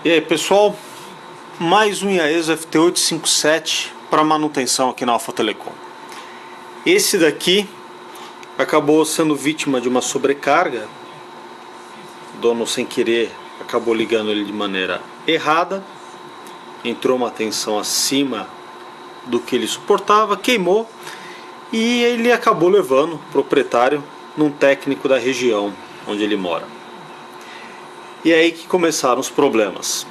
E aí pessoal, mais um Yaesu FT857 para manutenção aqui na Alfa Telecom. Esse daqui acabou sendo vítima de uma sobrecarga. O dono, sem querer, acabou ligando ele de maneira errada. Entrou uma tensão acima do que ele suportava, queimou e ele acabou levando o proprietário num técnico da região onde ele mora. E é aí que começaram os problemas.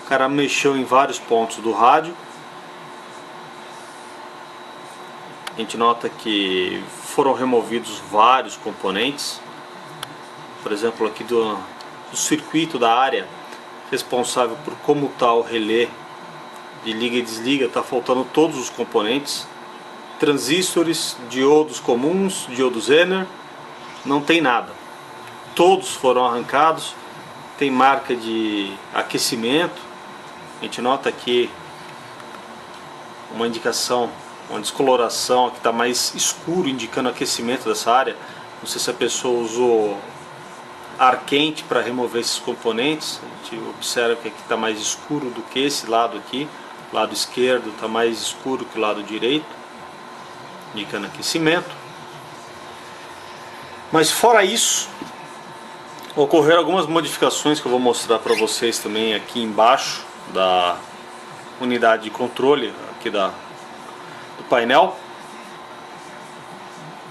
O cara mexeu em vários pontos do rádio. A gente nota que foram removidos vários componentes. Por exemplo, aqui do circuito da área responsável por comutar o relé de liga e desliga, está faltando todos os componentes. Transistores, diodos comuns, diodo Zener, não tem nada. Todos foram arrancados. Tem marca de aquecimento. A gente nota aqui uma indicação, uma descoloração que está mais escuro, indicando aquecimento dessa área. Não sei se a pessoa usou ar quente para remover esses componentes. A gente observa que aqui está mais escuro do que esse lado aqui. O lado esquerdo está mais escuro que o lado direito, indicando aquecimento. Mas fora isso, ocorreram algumas modificações que eu vou mostrar para vocês também aqui embaixo da unidade de controle aqui do painel,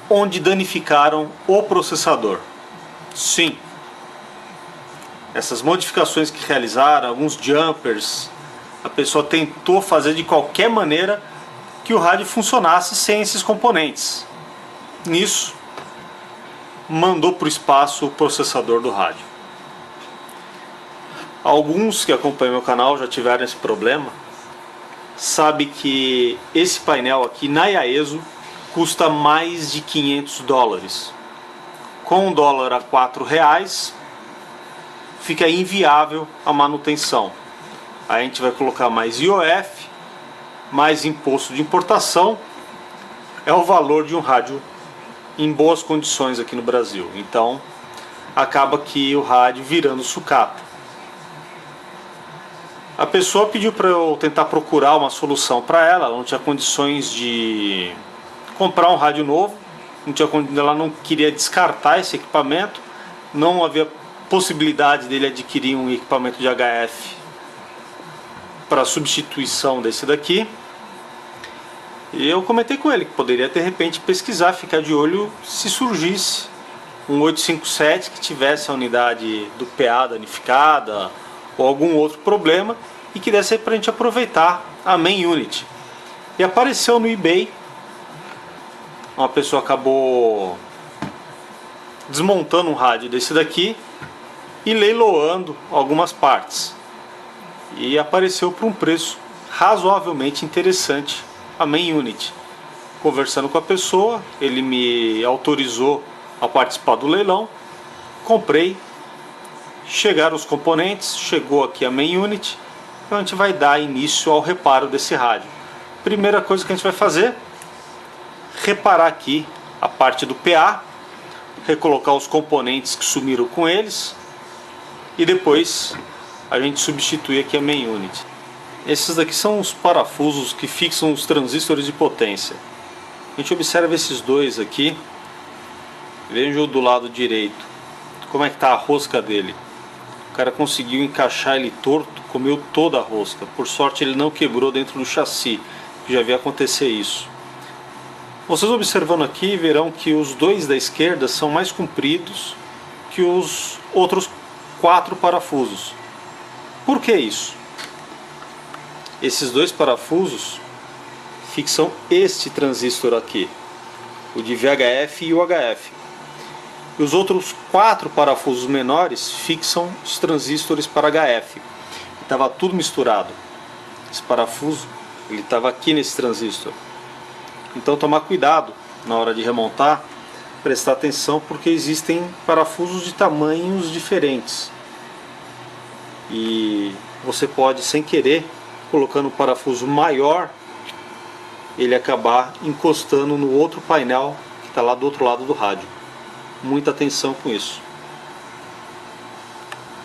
onde danificaram o processador. Sim, essas modificações que realizaram, alguns jumpers, a pessoa tentou fazer de qualquer maneira que o rádio funcionasse sem esses componentes. Nisso, mandou para o espaço o processador do rádio. Alguns que acompanham meu canal já tiveram esse problema. Sabe que esse painel aqui na Yaesu custa mais de 500 dólares. Com o dólar a R$4, fica inviável a manutenção. Aí a gente vai colocar mais IOF, mais imposto de importação. É o valor de um rádio em boas condições aqui no Brasil. Então acaba que o rádio virando sucata. A pessoa pediu para eu tentar procurar uma solução para ela. Ela não tinha condições de comprar um rádio novo, ela não queria descartar esse equipamento, não havia possibilidade dele adquirir um equipamento de HF para substituição desse daqui. E eu comentei com ele que poderia de repente pesquisar, ficar de olho se surgisse um 857 que tivesse a unidade do PA danificada ou algum outro problema e que desse para a gente aproveitar a main unit. E apareceu no eBay, uma pessoa acabou desmontando um rádio desse daqui e leiloando algumas partes. E apareceu por um preço razoavelmente interessante a main unit. Conversando com a pessoa, ele me autorizou a participar do leilão, comprei, chegaram os componentes, chegou aqui a main unit, então a gente vai dar início ao reparo desse rádio. Primeira coisa que a gente vai fazer, reparar aqui a parte do PA, recolocar os componentes que sumiram com eles e depois a gente substitui aqui a main unit. Esses daqui são os parafusos que fixam os transistores de potência. A gente observa esses dois aqui. Vejam do lado direito como é que está a rosca dele. O cara conseguiu encaixar ele torto, comeu toda a rosca. Por sorte ele não quebrou dentro do chassi, que já havia acontecer isso. Vocês observando aqui verão que os dois da esquerda são mais compridos que os outros 4 parafusos. Por que isso? Esses dois parafusos fixam este transistor aqui, o de VHF e o HF. E os outros 4 parafusos menores fixam os transistores para HF. Estava tudo misturado. Esse parafuso ele estava aqui nesse transistor. Então tomar cuidado na hora de remontar, prestar atenção, porque existem parafusos de tamanhos diferentes. E você pode, sem querer, colocando um parafuso maior, ele acabar encostando no outro painel que está lá do outro lado do rádio. Muita atenção com isso.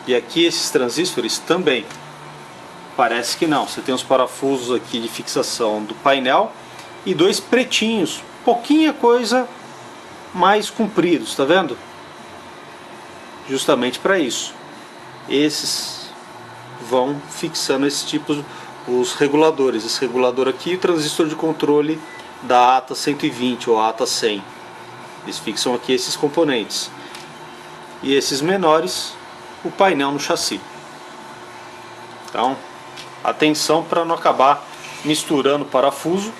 E aqui esses transistores também. Parece que não. Você tem os parafusos aqui de fixação do painel e dois pretinhos, pouquinha coisa mais compridos, tá vendo? Justamente para isso. Esses vão fixando esses tipos, os reguladores. Esse regulador aqui e o transistor de controle da ATA 120 ou ATA 100. Eles fixam aqui esses componentes. E esses menores, o painel no chassi. Então, atenção para não acabar misturando o parafuso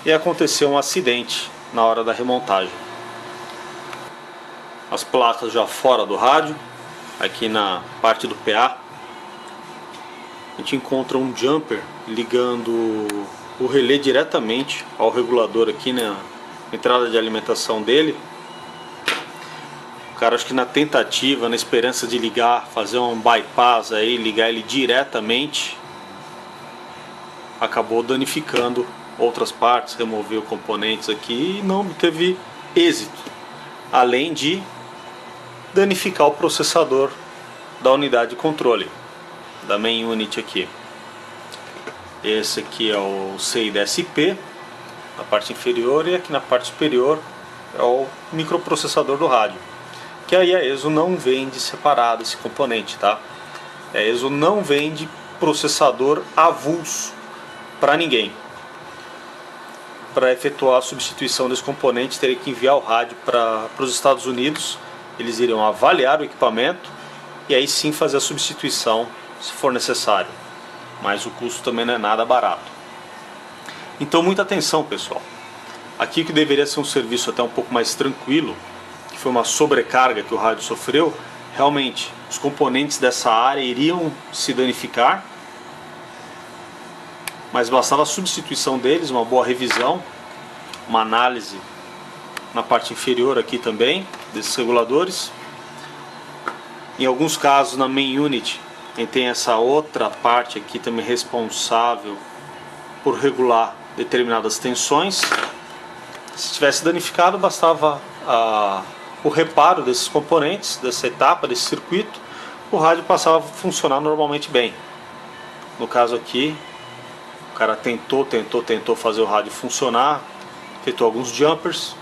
e acontecer um acidente na hora da remontagem. As placas já fora do rádio, aqui na parte do PA, a gente encontra um jumper ligando o relé diretamente ao regulador aqui na entrada de alimentação dele. O cara, acho que na tentativa, na esperança de ligar, fazer um bypass aí, ligar ele diretamente, acabou danificando outras partes, removeu componentes aqui e não teve êxito, além de danificar o processador da unidade de controle, da main unit aqui. Esse aqui é o CIDSP na parte inferior, e aqui na parte superior é o microprocessador do rádio, que aí a ESO não vende separado esse componente, tá? A ESO não vende processador avulso para ninguém. Para efetuar a substituição desse componente, teria que enviar o rádio para os Estados Unidos. Eles iriam avaliar o equipamento e aí sim fazer a substituição se for necessário. Mas o custo também não é nada barato. Então muita atenção, pessoal. Aqui que deveria ser um serviço até um pouco mais tranquilo, que foi uma sobrecarga que o rádio sofreu, realmente os componentes dessa área iriam se danificar, mas bastava a substituição deles, uma boa revisão, uma análise na parte inferior aqui também desses reguladores. Em alguns casos na main unit a gente tem essa outra parte aqui também responsável por regular determinadas tensões. Se tivesse danificado, bastava o reparo desses componentes, dessa etapa, desse circuito, o rádio passava a funcionar normalmente bem. No caso aqui, o cara tentou fazer o rádio funcionar, efetuou alguns jumpers,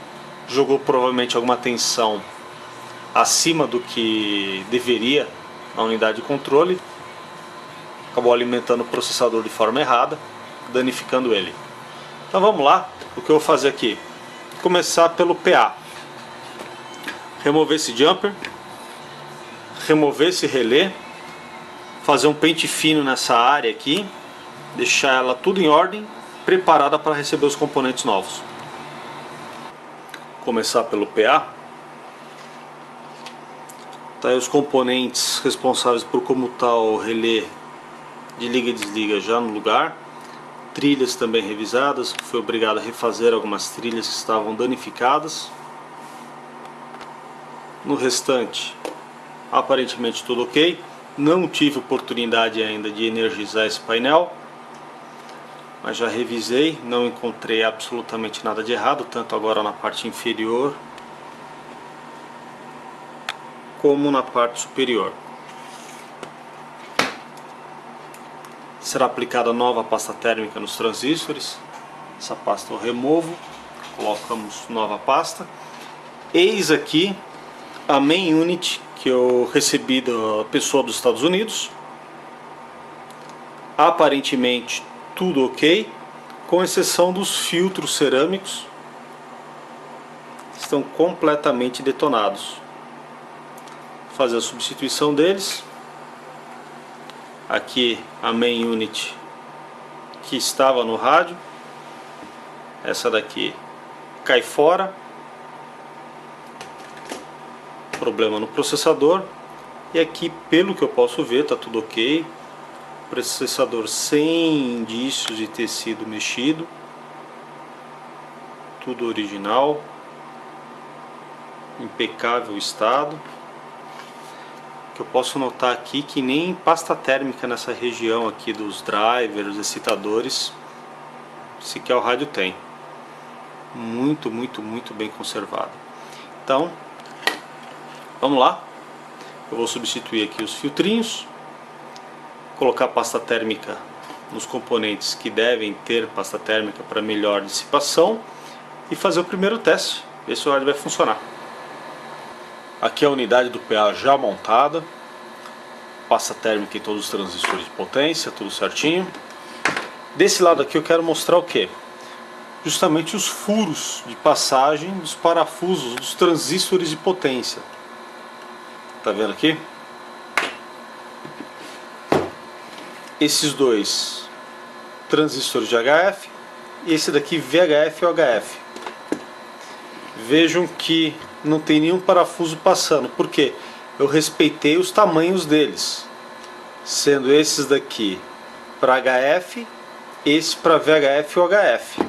jogou provavelmente alguma tensão acima do que deveria na unidade de controle, acabou alimentando o processador de forma errada, danificando ele. Então vamos lá, o que eu vou fazer aqui? Começar pelo PA. Remover esse jumper, remover esse relé, fazer um pente fino nessa área aqui, deixar ela tudo em ordem, preparada para receber os componentes novos. Começar pelo PA. Tá aí os componentes responsáveis por como está o relé de liga e desliga já no lugar. Trilhas também revisadas, fui obrigado a refazer algumas trilhas que estavam danificadas. No restante, aparentemente tudo ok. Não tive oportunidade ainda de energizar esse painel, mas já revisei, não encontrei absolutamente nada de errado, tanto agora na parte inferior como na parte superior. Será aplicada nova pasta térmica nos transistores. Essa pasta eu removo, colocamos nova pasta. Eis aqui a main unit que eu recebi da pessoa dos Estados Unidos. Aparentemente tudo ok, com exceção dos filtros cerâmicos, estão completamente detonados. Vou fazer a substituição deles. Aqui a main unit que estava no rádio, essa daqui cai fora, problema no processador. E aqui, pelo que eu posso ver, está tudo ok. Processador sem indícios de ter sido mexido, tudo original, impecável estado. O que eu posso notar aqui que nem pasta térmica nessa região aqui dos drivers, excitadores, sequer o rádio tem. Muito bem conservado. Então, vamos lá. Eu vou substituir aqui os filtrinhos, colocar pasta térmica nos componentes que devem ter pasta térmica para melhor dissipação e fazer o primeiro teste, ver se o rádio vai funcionar. Aqui é a unidade do PA já montada, pasta térmica em todos os transistores de potência, tudo certinho. Desse lado aqui eu quero mostrar o que? Justamente os furos de passagem dos parafusos dos transistores de potência. Tá vendo aqui? Esses dois transistores de HF e esse daqui VHF e OHF. Vejam que não tem nenhum parafuso passando, porque eu respeitei os tamanhos deles, sendo esses daqui para HF, esse para VHF e OHF.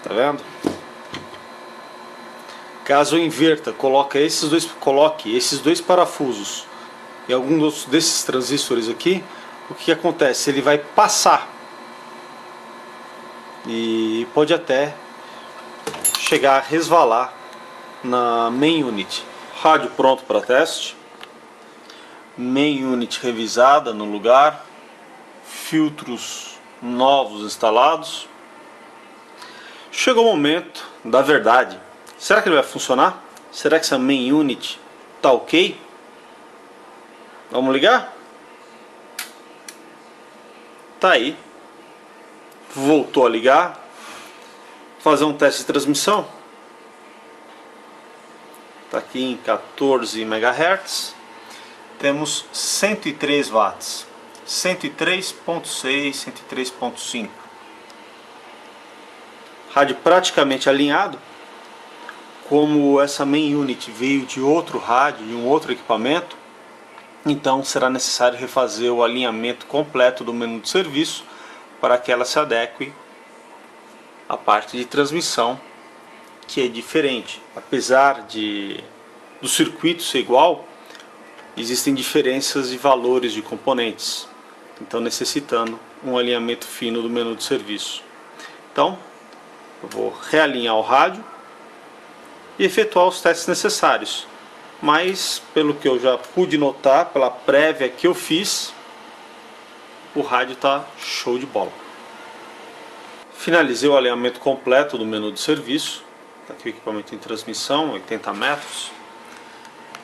Tá vendo? Caso eu inverta, coloque esses dois parafusos e algum desses transistores aqui, o que acontece? Ele vai passar e pode até chegar a resvalar na main unit. Rádio pronto para teste, main unit revisada no lugar, filtros novos instalados. Chegou o momento da verdade. Será que ele vai funcionar? Será que essa main unit tá ok? Vamos ligar? Tá aí. Voltou a ligar. Fazer um teste de transmissão. Tá aqui em 14 MHz. Temos 103 watts. 103.6, 103.5. Rádio praticamente alinhado. Como essa main unit veio de outro rádio, de um outro equipamento, então será necessário refazer o alinhamento completo do menu de serviço para que ela se adeque à parte de transmissão, que é diferente. Apesar do circuito ser igual, existem diferenças de valores de componentes, então necessitando um alinhamento fino do menu de serviço. Então eu vou realinhar o rádio e efetuar os testes necessários. Mas pelo que eu já pude notar, pela prévia que eu fiz, o rádio está show de bola. Finalizei o alinhamento completo do menu de serviço. Está aqui o equipamento em transmissão, 80 metros,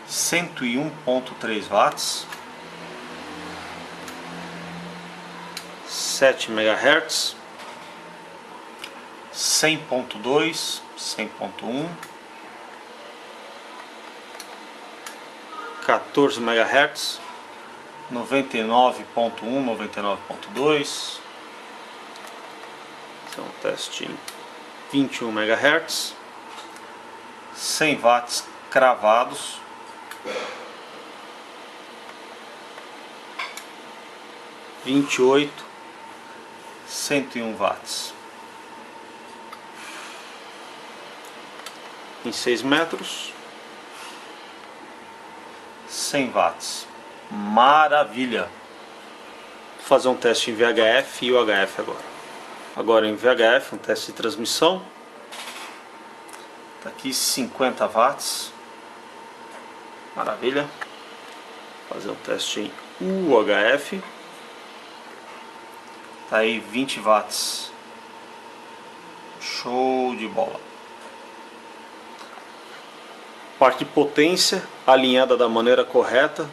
101.3 watts, 7 MHz, 100.2, 100.1, 14 MHz, 99.1, 99.2. Esse é um teste em 21 MHz, 100 watts cravados, 28, 101 watts. Em 6 metros, 100 watts. Maravilha! Vou fazer um teste em VHF e UHF agora. Agora em VHF, um teste de transmissão. Está aqui 50 watts. Maravilha! Vou fazer um teste em UHF. Está aí 20 watts. Show de bola! Parte de potência alinhada da maneira correta,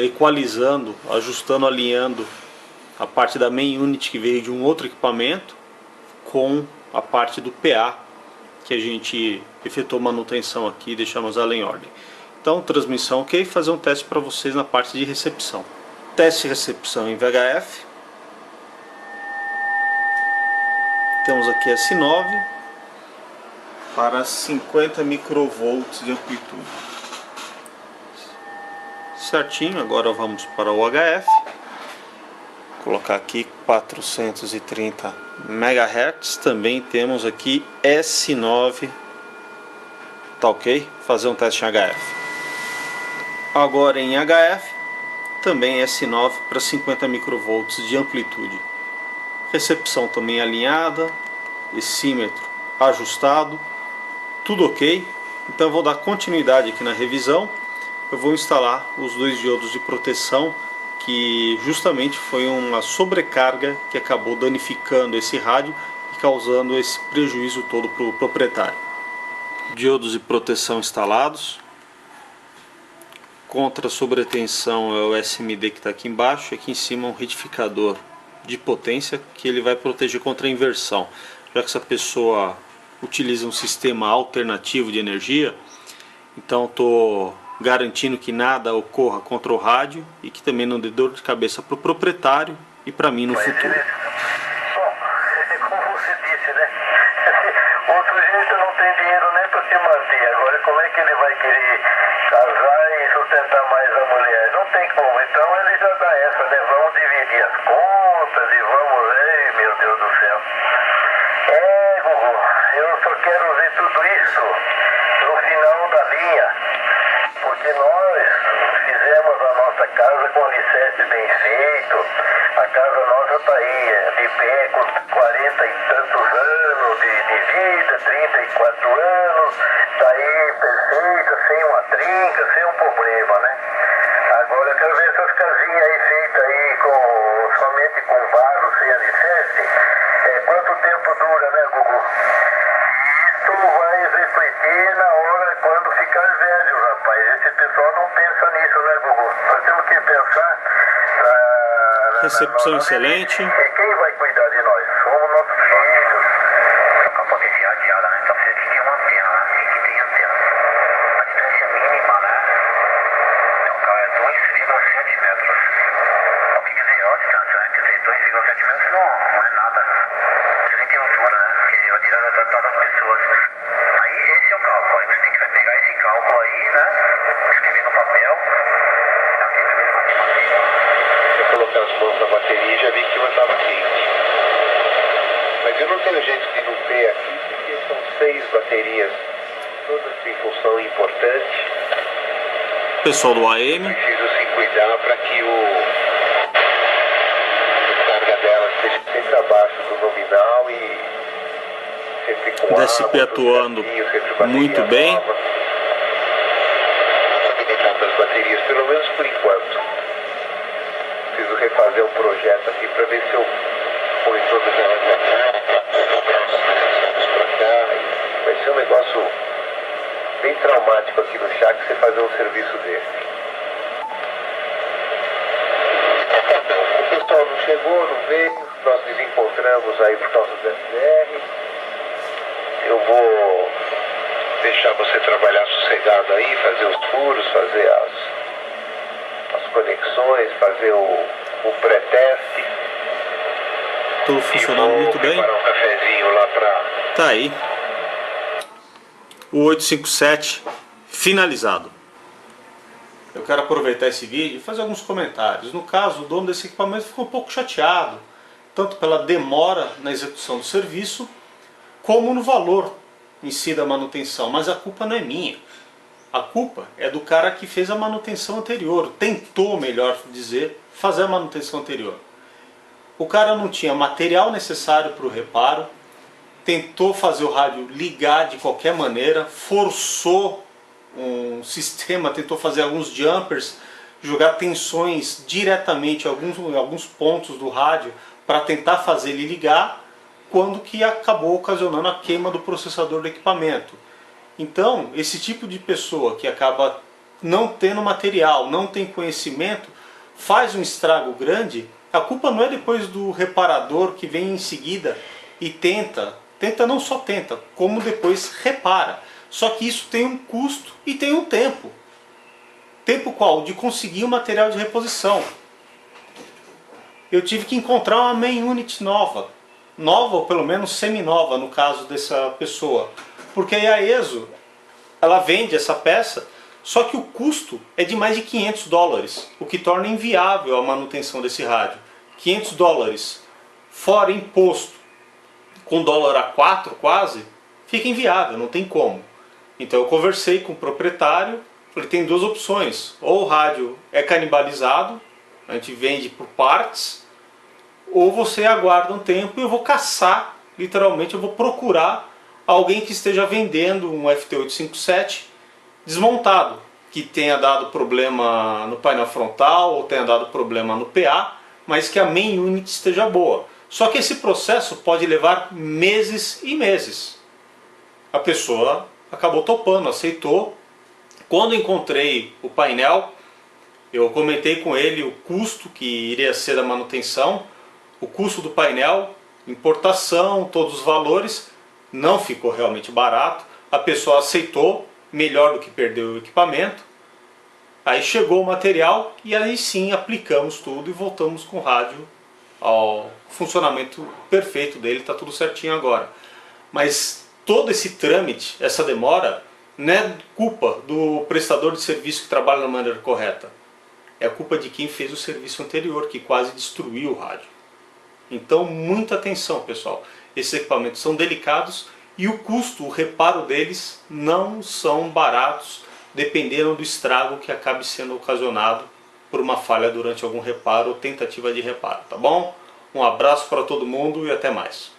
equalizando, ajustando, alinhando a parte da main unit que veio de um outro equipamento com a parte do PA que a gente efetuou manutenção aqui e deixamos ela em ordem. Então, transmissão ok, fazer um teste para vocês na parte de recepção. Teste de recepção em VHF. Temos aqui S9 para 50 microvolts de amplitude. Certinho, agora vamos para o HF. Colocar aqui 430 MHz. Também temos aqui S9. Tá ok? Fazer um teste em HF. Agora em HF, também S9 para 50 microvolts de amplitude. Recepção também alinhada, decímetro ajustado, tudo ok. Então eu vou dar continuidade aqui na revisão. Eu vou instalar os dois diodos de proteção, que justamente foi uma sobrecarga que acabou danificando esse rádio e causando esse prejuízo todo para o proprietário. Diodos de proteção instalados. Contra sobretensão é o SMD que está aqui embaixo, e aqui em cima um retificador de potência que ele vai proteger contra a inversão. Já que essa pessoa utiliza um sistema alternativo de energia, então estou garantindo que nada ocorra contra o rádio e que também não dê dor de cabeça para o proprietário e para mim no futuro. Bom, como você disse, né? O sujeito não tem dinheiro nem para se manter. Agora, como é que ele vai querer casar e sustentar mais a mulher? Não tem como. Então ele já dá essa, né? Vamos dividir as contas e vamos... Ei, meu Deus do céu. Gugu, eu só quero ver tudo isso no final da linha. Porque nós fizemos a nossa casa com alicerce bem feito. A casa nossa está aí, de pé, com 40 e tantos anos de vida, 34 anos. Está aí perfeita, sem uma trinca, sem um problema, né? Agora eu quero ver essas casinhas aí feitas aí somente com barro, sem alicerce. Quanto tempo dura, né, Gugu? Isso vai refletir na hora quando ficar velho, rapaz. Esse pessoal não pensa nisso, né, Gugu? Nós temos que pensar Recepção excelente. Quem vai cuidar de nós? Somos nossos filhos. A potência radiada, né? Então precisa que ter uma antena, né? Tem que ter antena. A distância mínima, né? Então é 2,7 metros. O que quer dizer? Olha a distância, né? Quer dizer, 2,7 metros não é nada. Você nem tem altura, né? Porque a tirada da das pessoas. Aí esse é o cálculo. Aí você tem que pegar esse cálculo aí, né? Escrever no papel. Eu coloquei as mãos na bateria e já vi que eu estava quente. Mas eu não tenho jeito de não ter aqui, porque são 6 baterias, todas em função importante. Pessoal do AM. Preciso se cuidar para que a carga dela esteja sempre abaixo do nominal e sempre com DSP água, atuando sempre muito bem. Das baterias, pelo menos por enquanto. Preciso refazer um projeto aqui para ver se eu ponho todas elas pra cá. Vai ser um negócio bem traumático aqui no chá que você fazer um serviço desse. O pessoal não chegou, não veio, nós desencontramos aí por causa do SDR. Eu vou deixar você trabalhar sossegado aí, fazer os furos, fazer as conexões, fazer o pré-teste. Tudo funcionando muito bem. Preparar um cafezinho lá pra... Tá aí. O 857 finalizado. Eu quero aproveitar esse vídeo e fazer alguns comentários. No caso, o dono desse equipamento ficou um pouco chateado, tanto pela demora na execução do serviço, como no valor em si da manutenção. Mas a culpa não é minha. A culpa é do cara que fez a manutenção anterior, tentou, melhor dizer, fazer a manutenção anterior. O cara não tinha material necessário para o reparo, tentou fazer o rádio ligar de qualquer maneira, forçou um sistema, tentou fazer alguns jumpers, jogar tensões diretamente em alguns pontos do rádio para tentar fazer ele ligar, quando que acabou ocasionando a queima do processador do equipamento. Então, esse tipo de pessoa que acaba não tendo material, não tem conhecimento, faz um estrago grande, a culpa não é depois do reparador que vem em seguida e tenta não só tenta, como depois repara. Só que isso tem um custo e tem um tempo. Tempo qual? De conseguir o material de reposição. Eu tive que encontrar uma main unit nova, ou pelo menos semi-nova no caso dessa pessoa. Porque a ESO, ela vende essa peça, só que o custo é de mais de $500, o que torna inviável a manutenção desse rádio. $500 fora imposto, com dólar a 4 quase, fica inviável, não tem como. Então eu conversei com o proprietário, ele tem duas opções: ou o rádio é canibalizado, a gente vende por partes, ou você aguarda um tempo e eu vou caçar, literalmente eu vou procurar alguém que esteja vendendo um FT857 desmontado, que tenha dado problema no painel frontal ou tenha dado problema no PA, mas que a main unit esteja boa. Só que esse processo pode levar meses e meses. A pessoa acabou topando, aceitou. Quando encontrei o painel, eu comentei com ele o custo que iria ser a manutenção, o custo do painel, importação, todos os valores. Não ficou realmente barato. A pessoa aceitou, melhor do que perder o equipamento. Aí chegou o material e aí sim aplicamos tudo e voltamos com o rádio ao funcionamento perfeito dele, está tudo certinho agora. Mas todo esse trâmite, essa demora, não é culpa do prestador de serviço que trabalha da maneira correta. É culpa de quem fez o serviço anterior, que quase destruiu o rádio. Então muita atenção, pessoal. Esses equipamentos são delicados e o custo, o reparo deles não são baratos, dependendo do estrago que acabe sendo ocasionado por uma falha durante algum reparo ou tentativa de reparo, tá bom? Um abraço para todo mundo e até mais.